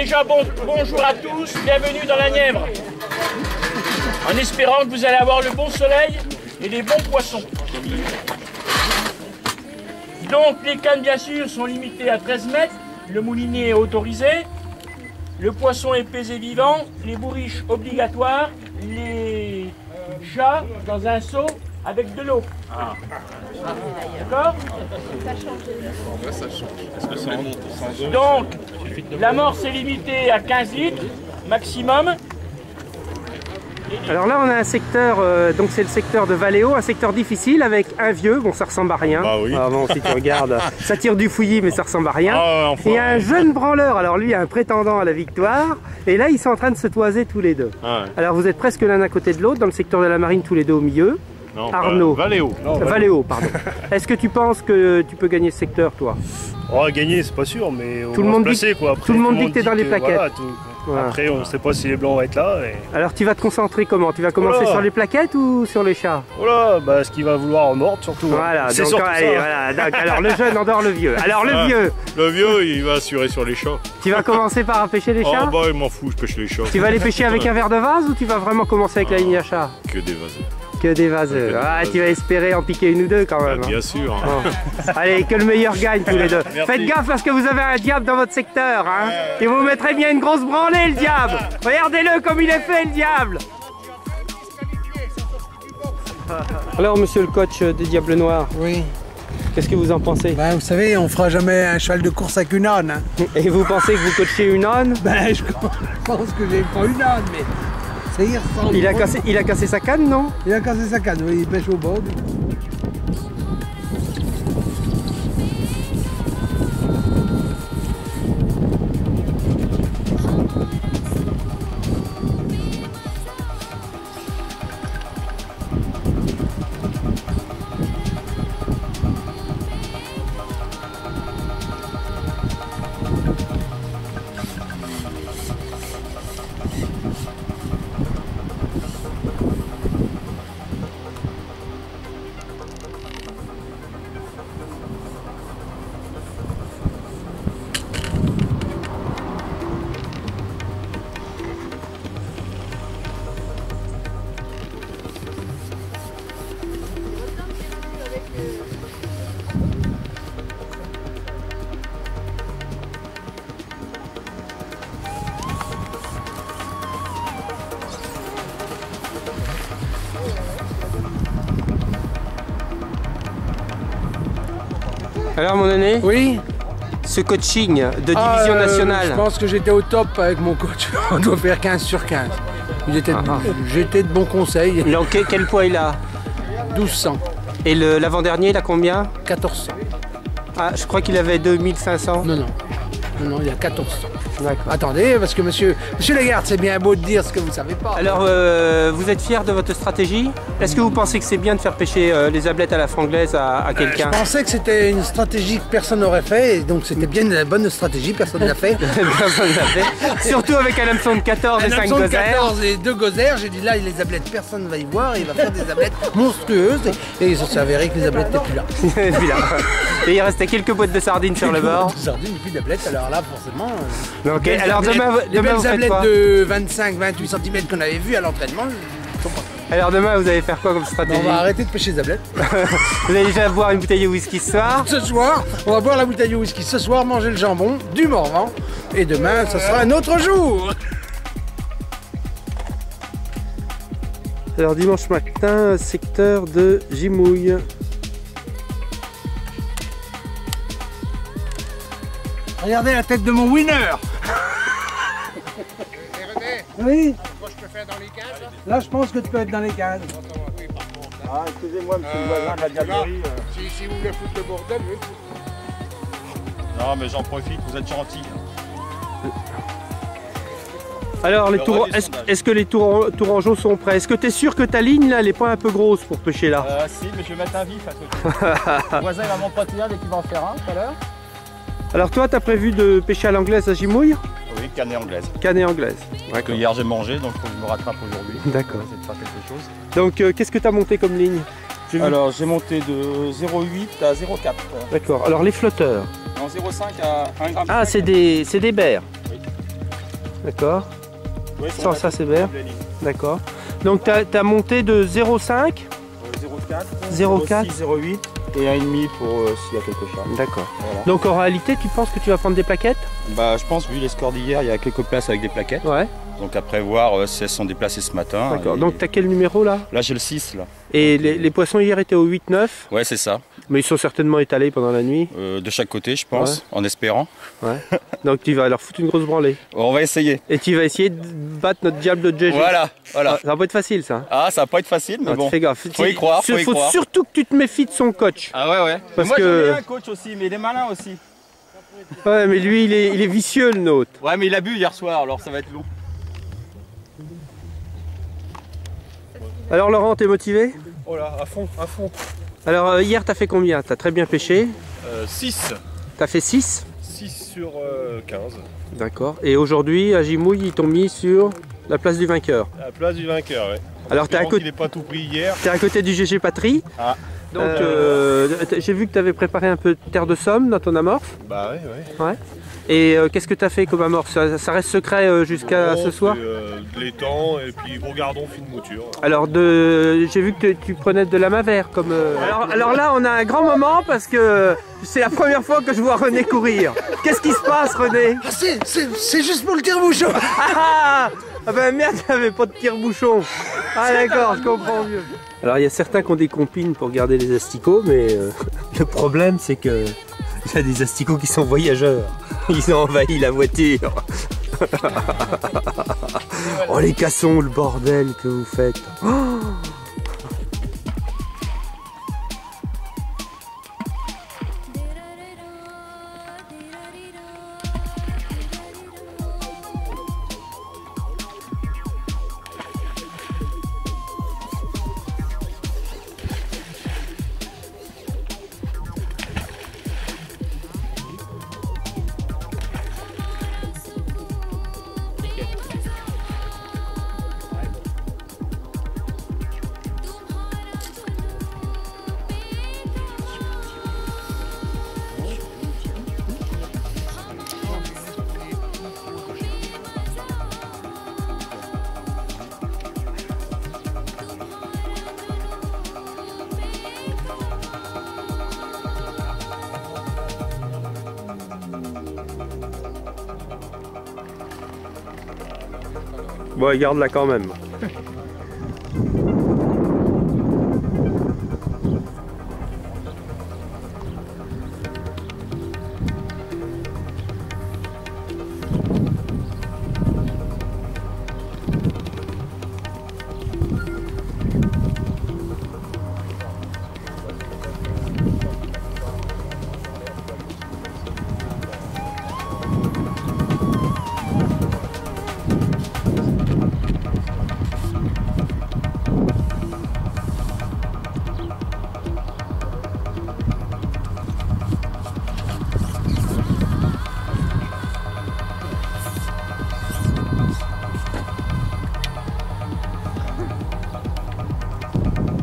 déjà bonjour à tous, bienvenue dans la Nièvre. En espérant que vous allez avoir le bon soleil et les bons poissons. Donc les cannes bien sûr sont limitées à 13 mètres, le moulinet est autorisé, le poisson est pesé vivant, les bourriches obligatoires, les chats dans un seau avec de l'eau. Ah. D'accord? Ça change. Est-ce que ça remonte sans eau? Donc, l'amorce est limitée à 15 litres maximum. Alors là, on a un secteur, donc c'est le secteur de Valéo, un secteur difficile avec un vieux, bon ça ressemble à rien. Bah oui. Ah bon, si tu regardes, ça tire du fouillis mais ça ressemble à rien. Ah, enfin, et un jeune branleur, alors lui un prétendant à la victoire, et là ils sont en train de se toiser tous les deux. Ah ouais. Alors vous êtes presque l'un à côté de l'autre, dans le secteur de la marine tous les deux au milieu. Non, Arnaud. Valéo. Valéo, pardon. Est-ce que tu penses que tu peux gagner ce secteur, toi? Oh, gagner, c'est pas sûr, mais tout le monde dit, placer, quoi. Après, tout le monde dit que tu es dans les plaquettes. Voilà, voilà. Après, on ne sait pas si les blancs vont être là. Et... Alors, tu vas te concentrer comment? Tu vas commencer sur les plaquettes ou sur les chats? Voilà, bah, ce qu'il va vouloir en mordre, surtout. Voilà, c'est donc, allez, voilà. Donc, alors, le jeune endort le vieux. Alors, le vieux. Le vieux, il va assurer sur les chats. Tu vas commencer par pêcher les chats? Oh, bah, il m'en fout, je pêche les chats. Tu vas les pêcher avec un verre de vase ou tu vas vraiment commencer avec la ligne à chat? Que des vaseux. Que des vaseux. Ah, tu vas espérer en piquer une ou deux quand même. Bah, bien sûr. Bon. Allez, que le meilleur gagne tous les deux. Merci. Faites gaffe parce que vous avez un diable dans votre secteur. Hein. Et vous mettrez bien une grosse branlée, le diable. Regardez-le comme il est fait, le diable. Alors, monsieur le coach des Diables Noirs. Oui. Qu'est-ce que vous en pensez? Ben, vous savez, on fera jamais un cheval de course avec une âne. Hein. Et vous pensez que vous coachez une âne? Ben, je pense que j'ai pas une âne, mais... Il a cassé sa canne, non? Il a cassé sa canne, oui, il pêche au bord. Alors mon aîné? Oui. Ce coaching de division nationale. Je pense que j'étais au top avec mon coach. On doit faire 15 sur 15. J'étais de bons conseils. Donc quel poids il a? 1200. Et l'avant-dernier, il a combien? 1400. Ah, je crois qu'il avait 2500. Non, non. Non, non, il y a 1400. D'accord. Attendez, parce que monsieur Lagarde, c'est bien beau de dire ce que vous savez pas. Alors, vous êtes fier de votre stratégie? Est-ce que vous pensez que c'est bien de faire pêcher les ablettes à la franglaise à quelqu'un? Je pensais que c'était une stratégie que personne n'aurait fait, et donc c'était bien une bonne stratégie, personne ne l'a fait. Personne ne l'a fait. Surtout avec un hameçon de 14 et 5 gozères. 14 et 2 gozères, j'ai dit là, les ablettes, personne ne va y voir, et il va faire des ablettes monstrueuses, et il s'est avéré que les ablettes n'étaient plus là. Et il restait quelques boîtes de sardines sur le bord. De sardines et puis d'ablettes, alors là, forcément... Ok, alors demain les belles vous faites ablettes quoi? de 25-28 cm qu'on avait vues à l'entraînement, sont pas. Alors demain vous allez faire quoi comme stratégie? On va arrêter de pêcher les ablettes. Vous allez déjà boire une bouteille de whisky ce soir? Ce soir, on va boire la bouteille de whisky ce soir, manger le jambon, du Morvan, et demain, ce sera un autre jour. Alors dimanche matin, secteur de Gimouille. Regardez la tête de mon winner. Oui. Moi, je peux faire dans les cases, Là, je pense que tu peux être dans les cases. Oui, par contre. Ah, excusez-moi, monsieur le voisin de la diablerie. Si vous voulez foutre le bordel, oui. Non, mais j'en profite, vous êtes gentil. Alors, est-ce que les tourangeaux sont prêts? Est-ce que tu es sûr que ta ligne, là, elle n'est pas un peu grosse pour pêcher là? Si, mais je vais mettre un vif à côté. Le voisin, il va m'en prêter un dès qu'il va en faire un tout à l'heure. Alors toi, tu as prévu de pêcher à l'anglaise à Gimouille? Oui, canne anglaise. Canne anglaise. Parce que hier j'ai mangé, donc il faut que je me rattrape aujourd'hui. D'accord. On va essayer de faire quelque chose. Donc, qu'est-ce que tu as monté comme ligne? Alors, j'ai monté de 0,8 à 0,4. D'accord. Alors, les flotteurs? En 0,5 à 1 gramme. Ah, c'est des bères. Oui. D'accord. Ouais, Sans ça c'est vert. D'accord. Donc tu as monté de 0,5 0,4, 0,4 0,8 et 1,5 pour s'il y a quelque chose. D'accord. Voilà. Donc en réalité tu penses que tu vas prendre des plaquettes? Bah je pense, vu les scores d'hier, il y a quelques places avec des plaquettes. Ouais. Donc après voir si elles sont déplacées ce matin. D'accord. Et... Donc tu as quel numéro là? Là j'ai le 6 là. Et les poissons hier étaient au 8-9, Ouais c'est ça. mais ils sont certainement étalés pendant la nuit. De chaque côté je pense, Ouais. en espérant. Ouais. Donc tu vas leur foutre une grosse branlée. On va essayer. Et tu vas essayer de battre notre diable de GG. Voilà, Ah, voilà. ça va pas être facile ça. Ah ça va pas être facile mais Ah, bon. Fais gaffe. Faut y croire, faut y croire. Surtout que tu te méfies de son coach. Ah ouais ouais. Parce Moi que- j'en ai un coach aussi, mais il est malin aussi. Ouais mais lui il est vicieux le nôtre. Ouais mais il a bu hier soir alors ça va être long. Alors Laurent, t'es motivé? Oh là, à fond, à fond. Alors hier t'as fait combien? T'as très bien pêché. 6. T'as fait 6. 6 sur 15. D'accord. Et aujourd'hui à Gimouille ils t'ont mis sur la place du vainqueur. À la place du vainqueur, ouais. Alors t'es à, Il n'est pas tout pris hier. à côté du GG Patrie. Ah. Donc j'ai vu que tu avais préparé un peu de terre de Somme dans ton amorce. Bah ouais, ouais. Ouais. Et qu'est-ce que tu as fait comme amorce? Ça reste secret jusqu'à ce soir? De l'étang et puis gros gardon fine mouture. Alors j'ai vu que tu prenais de la mavère comme... Alors là on a un grand moment parce que c'est la première fois que je vois René courir. Qu'est-ce qui se passe René? Ah, c'est juste pour le tire-bouchon. Ah ben merde, il n'y avait pas de tire-bouchon. Ah d'accord, je comprends mieux. Alors il y a certains qui ont des compines pour garder les asticots, mais le problème c'est que il y a des asticots qui sont voyageurs. Ils ont envahi la voiture. Oh les cassons, le bordel que vous faites. Oh. Bon, garde-la quand même.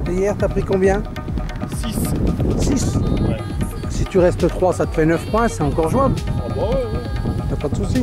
Et hier, t'as pris combien? 6. 6. Ouais. Si tu restes 3, ça te fait 9 points, c'est encore jouable. Ah bah ouais, ouais. T'as pas de soucis.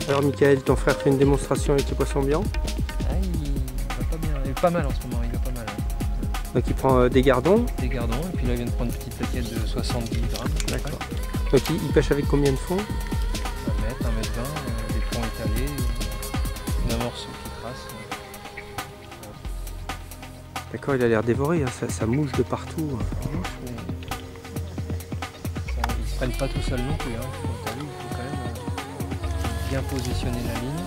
Alors Michael, ton frère fait une démonstration avec les poissons blancs. Ah, il va pas bien, il est pas mal en ce moment, il va pas mal. Hein. Donc il prend des gardons. Des gardons, et puis là il vient de prendre une petite plaquette de 70 grammes. D'accord. Donc il pêche avec combien de fonds? 1 mètre, 1,20 m, des fonds étalés, une amorce qui trace. D'accord, il a l'air dévoré, hein. Ça mouche de partout. Ils se prennent pas tout seuls non plus, hein. Il faut quand même bien positionner la ligne,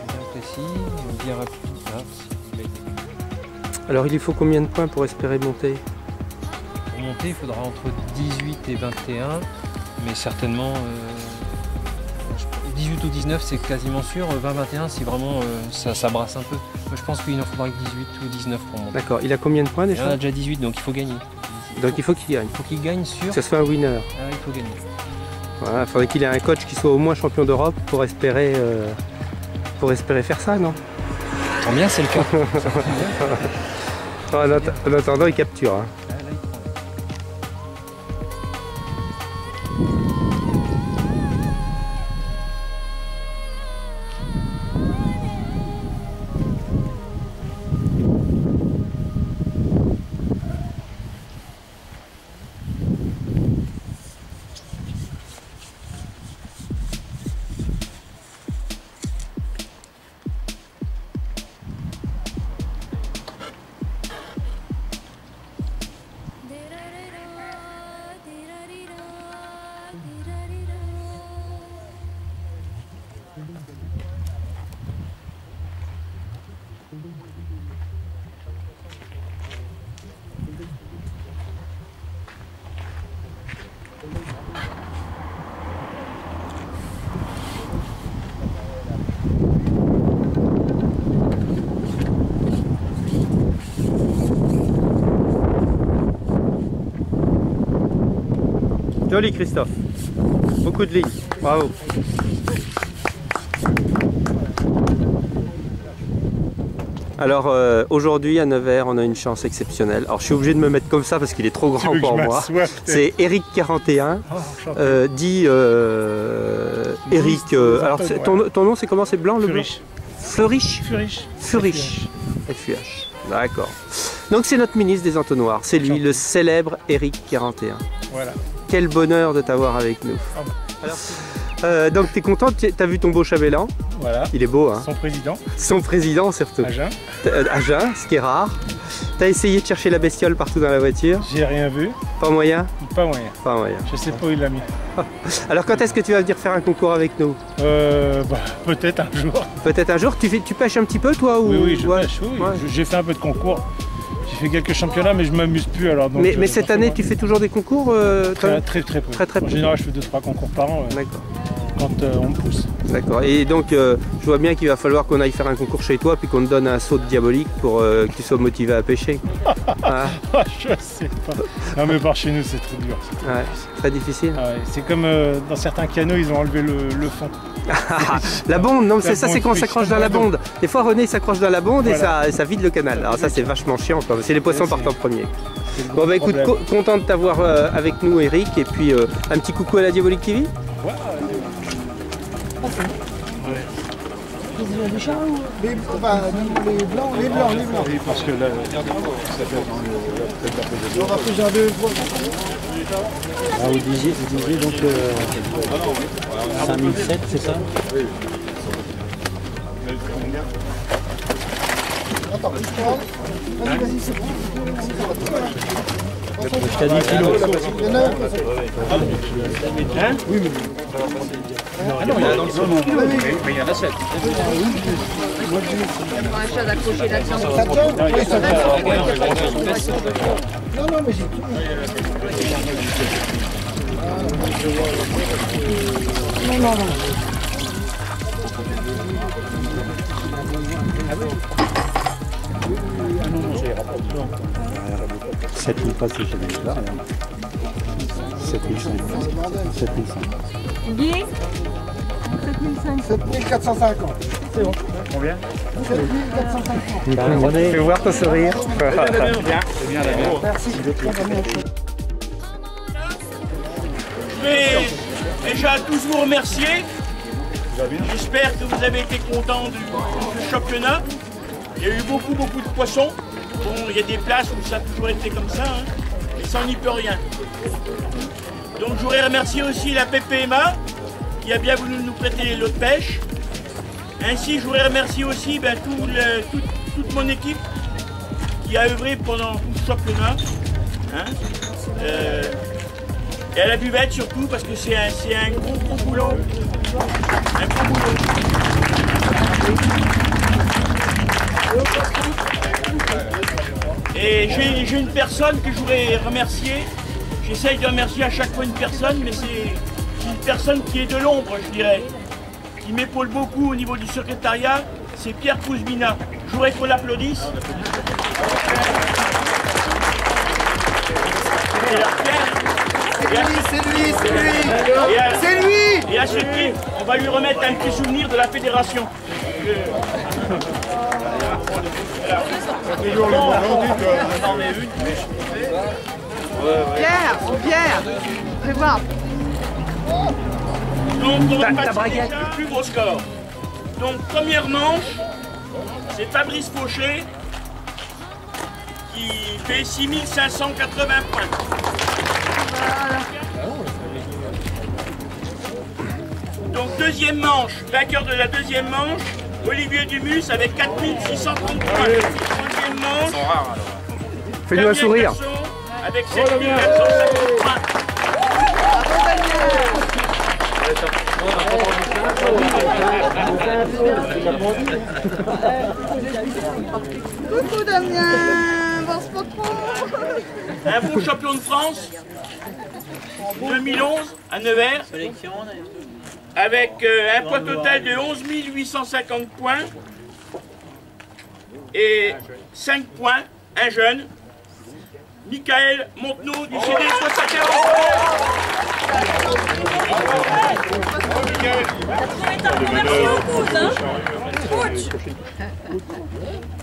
bien précis, bien rapide. Là, il a été Alors il lui faut combien de points pour espérer monter? Pour monter, il faudra entre 18 et 21, mais certainement 18 ou 19 c'est quasiment sûr, 20-21 si vraiment ça brasse un peu. Moi, je pense qu'il en faudra que 18 ou 19 pour monter. D'accord, il a combien de points Il déjà? en a déjà 18 donc il faut gagner. Donc il faut qu'il gagne. Il faut qu'il gagne sûr. Que ce soit un winner. Ah, il faut gagner. Voilà, il faudrait qu'il ait un coach qui soit au moins champion d'Europe pour espérer faire ça, non? Tant bien c'est le cas. En attendant, il capture. Hein. Joli Christophe, beaucoup de lignes, bravo. Alors aujourd'hui à Nevers on a une chance exceptionnelle. Alors je suis obligé de me mettre comme ça parce qu'il est trop grand pour moi. C'est Eric 41, dit Eric. Alors ton nom c'est comment? C'est blanc le blanc? Fleurich. Fleurich. FUH. D'accord. Donc c'est notre ministre des entonnoirs, c'est lui, le célèbre Eric 41. Voilà. Quel bonheur de t'avoir avec nous. Alors, donc tu es content, tu as vu ton beau chambellan? Voilà. Il est beau, hein? Son président. Son président surtout. À Jeun. À Jeun, ce qui est rare. T'as essayé de chercher la bestiole partout dans la voiture? J'ai rien vu. Pas moyen? Pas moyen. Pas moyen. Je sais pas où il l'a mis. Alors quand est-ce que tu vas venir faire un concours avec nous? Peut-être un jour. Peut-être un jour. Tu pêches un petit peu toi ou... Oui, je pêche, oui. Ouais. J'ai fait un peu de concours. J'ai fait quelques championnats mais je m'amuse plus alors. Donc, mais cette année tu fais toujours des concours? Très peu. Très En peu. général je fais 2-3 concours par an quand on me pousse. D'accord. Et donc je vois bien qu'il va falloir qu'on aille faire un concours chez toi puis qu'on te donne un saut de diabolique pour que tu sois motivé à pêcher. Hein? Je sais pas. Non mais par chez nous c'est très dur. Ouais, très difficile. Ah ouais, c'est comme dans certains canots ils ont enlevé le fond. La bonde, non c'est ça, bonde, c'est quand on oui, s'accroche dans la bonde. Des fois René s'accroche dans la bonde voilà. et ça vide le canal. Alors ça c'est vachement chiant quoi. C'est les poissons partant premier. Bon bah écoute, content de t'avoir avec nous Eric et puis un petit coucou à la Diabolique TV. Ouais. Les blancs. Oui, parce que là, On va plus en deux fois. Ah, vous disiez donc 5007, c'est ça? Oui. Attends, vas-y, c'est bon. Je t'ai dit kilo. Hein? Oui, mais... Ah non, il y en a dans le saumon. Mais il y en a 7. Un chat d'accrocher là-dedans. Ça tombe? Oui, ça tombe. Non, mais j'ai tout. Non. 7000 pas c'est chez les là. 7500. 7500. Guy 7450. c'est bon. Combien? 7450. Fais voir ton sourire. C'est bien. Merci. Je vais déjà tous vous remercier. J'espère que vous avez été contents du championnat. Il y a eu beaucoup de poissons. Bon, il y a des places où ça a toujours été comme ça, hein, mais ça n'y peut rien. Donc je voudrais remercier aussi la PPMA qui a bien voulu nous prêter les lots de pêche. Ainsi, je voudrais remercier aussi toute mon équipe qui a œuvré pendant tout ce championnat. Hein. Et à la buvette surtout, parce que c'est un gros boulot. Un gros boulot. Et j'ai une personne que je voudrais remercier. J'essaye de remercier à chaque fois une personne, mais c'est une personne qui est de l'ombre, je dirais. Qui m'épaule beaucoup au niveau du secrétariat, c'est Pierre Kouzmina. Je voudrais qu'on l'applaudisse. C'est lui. Et à ce titre, on va lui remettre un petit souvenir de la fédération. Pierre, fais voir. Donc on va passer le plus gros score. Donc première manche, c'est Fabrice Fauché qui fait 6580 points. Donc deuxième manche, vainqueur de la deuxième manche, Olivier Dumus avec 4630 points. Troisième manche, fais-nous un sourire. Avec 7450 points. Coucou Damien, bon sport. Un bon champion de France 2011 à Nevers avec un poids total de 11 850 points et 5 points, un jeune, Michael Montenot du CD 71.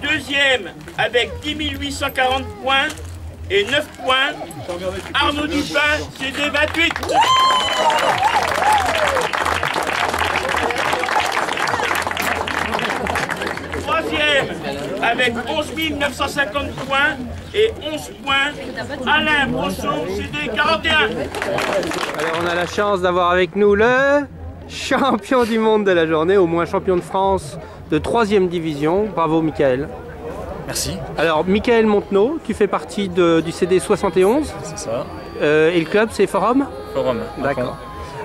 Deuxième avec 10 840 points et 9 points, Arnaud Dupin, CD 28. Troisième avec 11 950 points et 11 points, Alain Brosson, CD 41. Alors on a la chance d'avoir avec nous le champion du monde de la journée, au moins champion de France de 3e division. Bravo Michael. Merci. Alors Michael Montenot, tu fais partie du CD 71. C'est ça. Et le club c'est Forum? Forum. D'accord.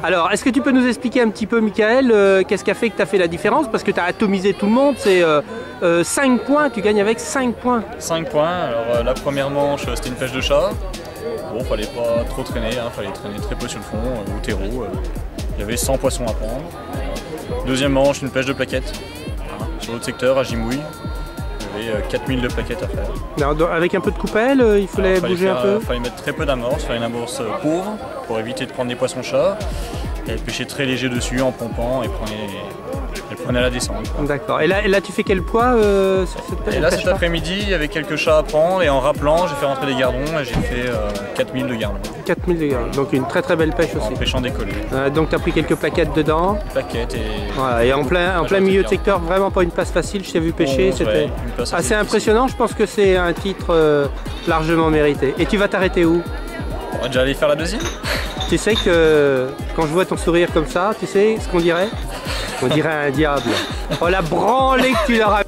Alors, est-ce que tu peux nous expliquer un petit peu, Michael, qu'est-ce qui a fait que tu as fait la différence? Parce que tu as atomisé tout le monde, c'est 5 points, tu gagnes avec 5 points. 5 points, alors la première manche c'était une pêche de chat. Bon, fallait pas trop traîner, fallait traîner très peu sur le fond, au terreau. Il y avait 100 poissons à prendre. Deuxième manche, une pêche de plaquettes. Sur l'autre secteur, à Gimouille. Il y avait 4000 de plaquettes à faire. Alors, avec un peu de coupelle, il fallait bouger un peu? Il fallait mettre très peu d'amorce, faire une amorce pauvre pour éviter de prendre des poissons chats. Et pêcher très léger dessus en pompant et prenait la descente. D'accord. Et là, tu fais quel poids sur cette pêche? Et là, cet après-midi, il y avait quelques chats à prendre et en rappelant, j'ai fait rentrer des gardons et j'ai fait 4000 de gardons. 4000 de gardons, donc une très très belle pêche aussi. En pêchant décollé. Donc tu as pris quelques plaquettes dedans. Plaquettes et... Voilà, et en plein milieu de secteur, vraiment pas une place facile, je t'ai vu pêcher, c'était assez impressionnant, je pense que c'est un titre largement mérité. Et tu vas t'arrêter où? On va déjà aller faire la deuxième. Tu sais que quand je vois ton sourire comme ça, tu sais ce qu'on dirait? On dirait un diable. Oh la branlée que tu leur as...